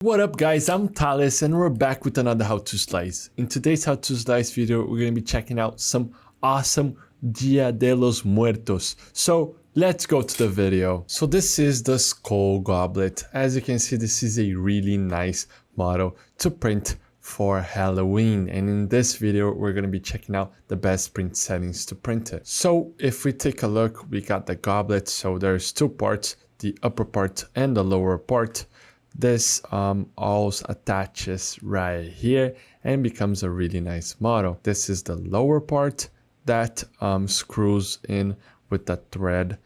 What up guys, I'm Thales and we're back with another how to slice. In today's how to slice video, we're going to be checking out some awesome Dia de los Muertos. So let's go to the video. So this is the skull goblet. As you can see, this is a really nice model to print for Halloween, and in this video we're going to be checking out the best print settings to print it. So if we take a look, we got the goblet. So there's two parts, the upper part and the lower part. This all attaches right here and becomes a really nice model. This is the lower part that screws in with the thread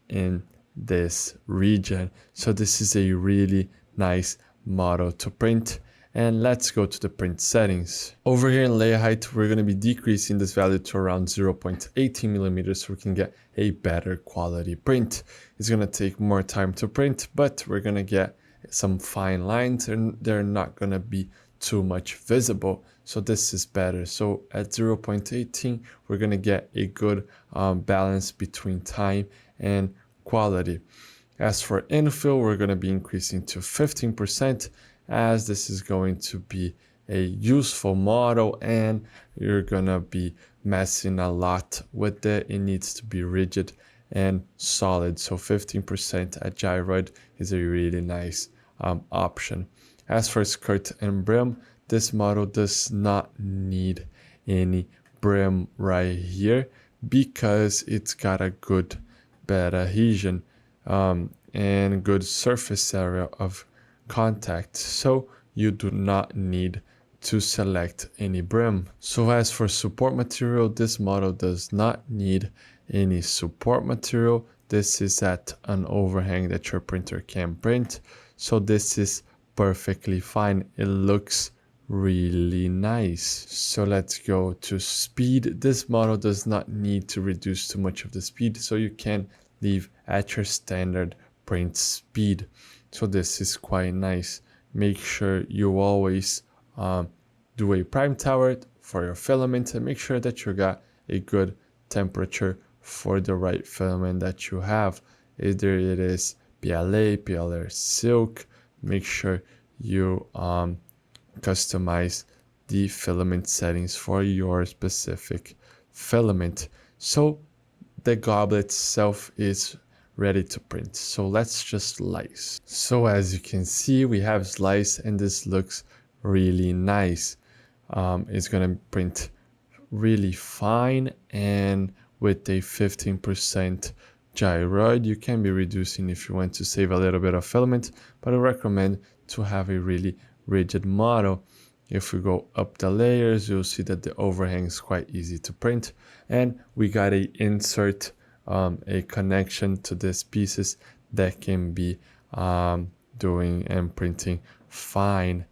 in this region. So this is a really nice model to print. And let's go to the print settings. Over here in layer height, we're going to be decreasing this value to around 0.18 millimeters so we can get a better quality print. It's going to take more time to print, but we're going to get some fine lines and they're not going to be too much visible. So this is better. So at 0.18, we're going to get a good balance between time and quality. As for infill, we're going to be increasing to 15%. as this is going to be a useful model and you're gonna be messing a lot with it. It needs to be rigid and solid. So 15% at gyroid is a really nice option. As for skirt and brim, this model does not need any brim right here because it's got a good bed adhesion and good surface area of contact, so you do not need to select any brim. So as for support material, this model does not need any support material. This is at an overhang that your printer can print, so this is perfectly fine. It looks really nice. So let's go to speed. This model does not need to reduce too much of the speed, so you can leave at your standard print speed. So this is quite nice. Make sure you always do a prime tower for your filament and make sure that you got a good temperature for the right filament that you have. Either it is PLA, PLR silk. Make sure you customize the filament settings for your specific filament. So the goblet itself is ready to print. So let's just slice. So as you can see, we have slice and this looks really nice. It's gonna print really fine and with a 15% gyroid. You can be reducing if you want to save a little bit of filament, but I recommend to have a really rigid model. If we go up the layers, you'll see that the overhang is quite easy to print, and we got a insert a connection to these pieces that can be doing and printing fine,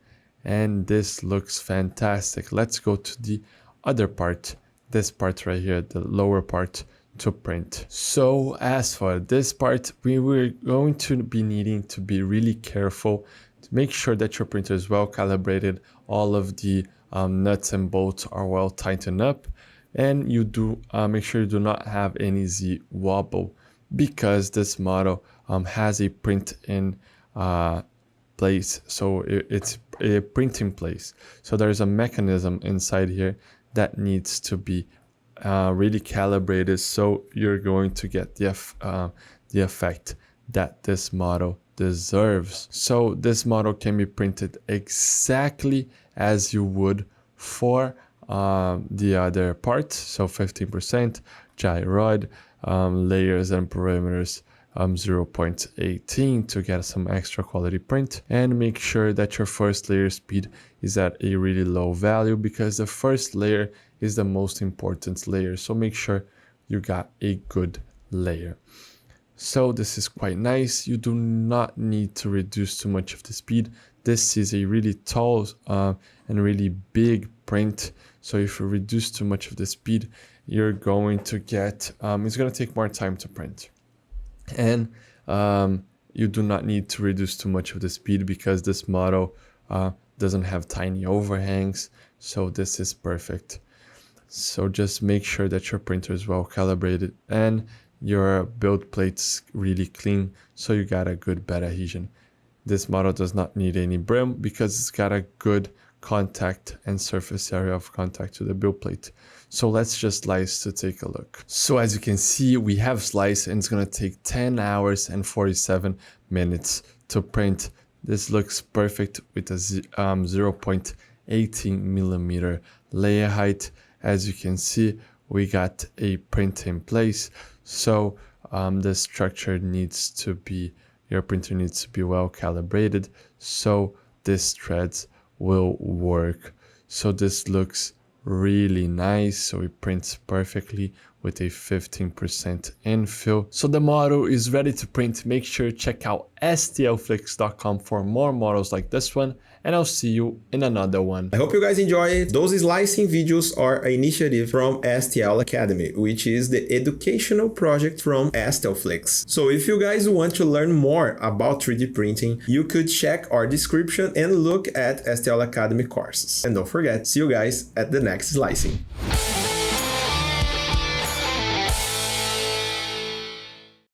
and this looks fantastic. Let's go to the other part, this part right here, the lower part, to print. So as for this part, we were going to be needing to be really careful to make sure that your printer is well calibrated, all of the nuts and bolts are well tightened up, and you do make sure you do not have any Z wobble, because this model has a print in place. So it's a printing place. So there's a mechanism inside here that needs to be really calibrated, so you're going to get the effect that this model deserves. So this model can be printed exactly as you would for the other part. So 15% gyroid, layers and perimeters 0.18 to get some extra quality print, and make sure that your first layer speed is at a really low value because the first layer is the most important layer. So make sure you got a good layer. So this is quite nice. You do not need to reduce too much of the speed. This is a really tall and really big print. So if you reduce too much of the speed, you're going to get, it's going to take more time to print. And you do not need to reduce too much of the speed because this model doesn't have tiny overhangs. So this is perfect. So just make sure that your printer is well calibrated and your build plate's really clean, so you got a good bed adhesion. This model does not need any brim because it's got a good contact and surface area of contact to the build plate. So let's just slice to take a look. So as you can see, we have sliced and it's gonna take 10 hours and 47 minutes to print. This looks perfect with a 0.18 millimeter layer height. As you can see, we got a print in place. So the structure needs to be, your printer needs to be well calibrated so this threads will work. So this looks really nice. So it prints perfectly with a 15% infill. So the model is ready to print. Make sure to check out stlflix.com for more models like this one, and I'll see you in another one. I hope you guys enjoy it. Those slicing videos are an initiative from STL Academy, which is the educational project from STL Flix. So if you guys want to learn more about 3D printing, you could check our description and look at STL Academy courses. And don't forget, see you guys at the next slicing.